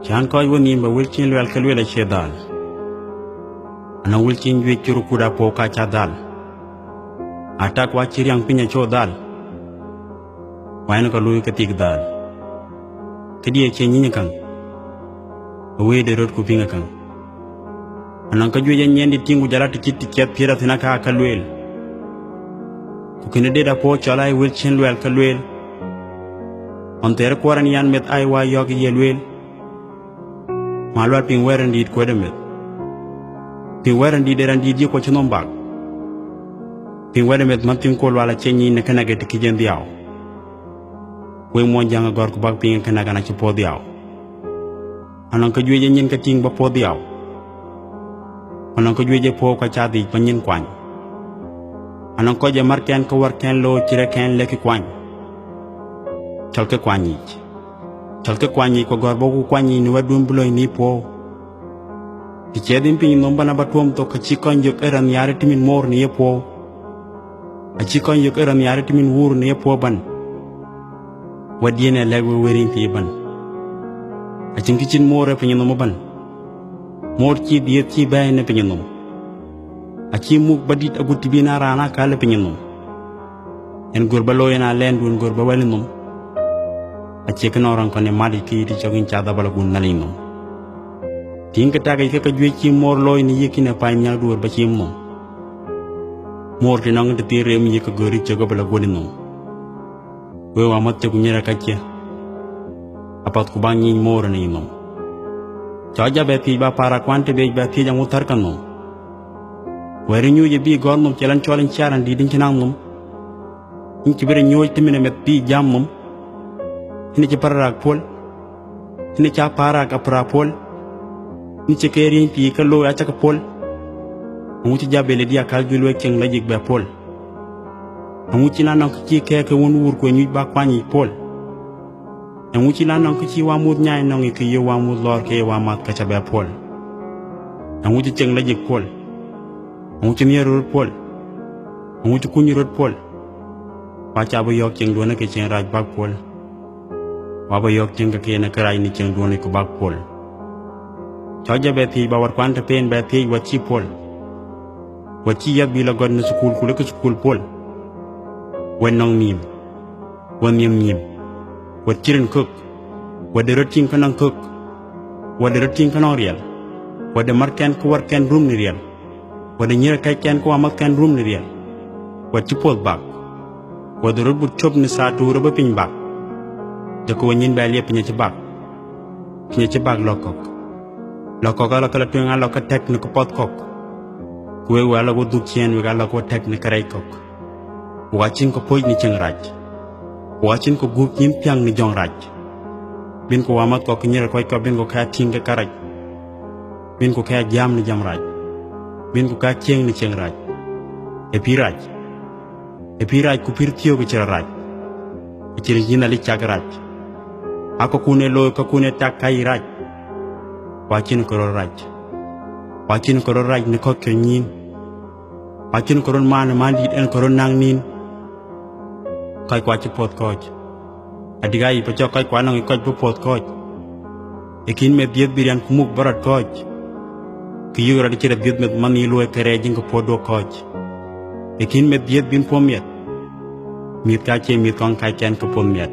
Chan koi woni ba wilchin lwel ka lwel che dal. Ana wilchin jwe churu kuda po ka cha dal. Atak wa chiriang pinya cho dal. Wain ka lui ka tik dal. Kedi che nyinya kang. We de rot ku pinga kang. Anang ka jwe nyen di tingu jala ti kiti kiat pira thina ka lwel. Ku kene de da po chala wilchin lwel ka lwel. On ter kwaran yan met ai wa yogi ye lwel. Malwal ping weran dit ko demet. Ping weran di deran di ko chinom bag. Ping weran met mantin ko wala chenyi ne kana get kijen diaw. We mo janga gor ko bag ping kana kana ci po diaw. Anan ko juye nyin ka ting ba po diaw. Anan ko juye po ka cha di pa nyin kwany. Anan ko je marken ko war ken lo ci reken leki kwany. Chal ke kwanyi. Chalke kwanyi ko gor boku kwanyi ni wadum buloy ni po. Ti chedin pin nomba na batom to ka chikon juk eran yare timin mor ni po. A chikon juk eran yare timin wur ni po ban. Wadiene legwe werin ti ban. A chinkichin more pin nom ban. Mor chi diet chi bay ne pin nom. A chi muk badit aguti bina rana kale pin nom. En gorbaloy na lendun gorbawal nom. A chicken orang kone madi ki di chogin chada balagun nalino. Ting kata ka jwe chi mor loy ni yiki na pa nyal dur ba chi mo. Mor ti nang ti rem yika gori chogo balagun no. We wa mat chogu nyera ka che. Apat ku bang nyi mor ni no. Chaja be ti ba para kwante be ba ti jang utar kan no. Weri nyu ye bi gon no chelan cholen charan di din chinang no. Inki bere nyu ti mine met bi jam no. Ini ci parak pol ini ca parak apra pol ini ci kerin pi ka lo ya ca pol mu ci jabele dia kal julwe keng la jik be pol mu ci nanan ko ci ke won wur ko ñuy ba kwani pol mu ci nanan ko ci wa mut ñay nongi ke yo wa mut lor ke wa mat ka ca be pol mu ci keng la jik pol mu ci ñeru pol mu ci kuñu rot pol wa ca bu yok keng do na ke ci raj bak pol Waba yok jenga kena kerai ni jeng duone ko bak pol. Choja beti bawar kwanta pen beti wachi pol. Wachi yak bila god na sukul kule ke sukul pol. Wen nong mim. Wen mim. Wat chirin cook. Wade rotin kanang cook. Wade rotin kanang real. Wade marken ko warken room ni real. Wade nyira kai ken ko amat ken room ni real. Wachi pol bak. Wade rot but chop ni satu roba pin bak. Joko nyin ba liep nya cebak lokok ala kala tuang ala ka tek ne ko pot kok kuwe wala go dukien we ala ko tek ne karai kok wachin ko poj ni cheng raj wachin ko gup nim piang ni jong raj bin ko wamat ko nyira koy ko bin ko ka tinga karaj bin ko ka jam ni jam raj bin ko ka cheng ni cheng raj e piraj ku pir tiyo ko chira raj e chiri jina li chag raj ako kune lo ka kune takai raj wachin ko raj ni ko kenyin wachin ko ron man mandi en ko ron nang nin kai kwa chi pot koj adiga yi pa kai kwa nang ko pot koj ekin me diet birian kumuk barat koj ki yura di chira diet met man yi lo kere jing ko podo koj ekin me diet bin pomiet mit ka che mit kon kai ken ko pomiet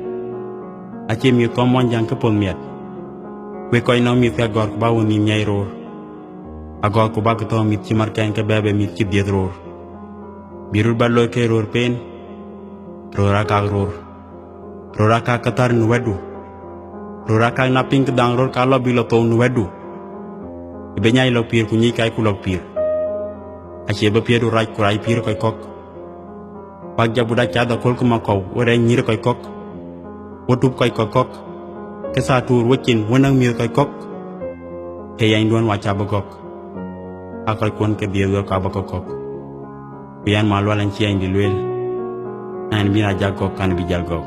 ache mi ko mon jang ko pon miet we koy no mi fe gor ba woni nyay ror agor ko ba ko to mi ci marken ke bebe mi ci diet ror birul ballo ke ror pen rora ka katar nu wedu rora ka na pink dang ror ka lo bi lo to nu wedu be nyay lo pir ku ñi kay ku lo pir ache ba pir raj ku ray pir koy kok pak jabu da ca da kol ko ma ko wore ñi koy kok Wotup koy kokok kesa tur wacin wenang mir koy kok ke yang duan wacha bagok akoy kon ke biyo ka bagokok biyan malwalan ci yang di luel an bina jagok kan bi jalgok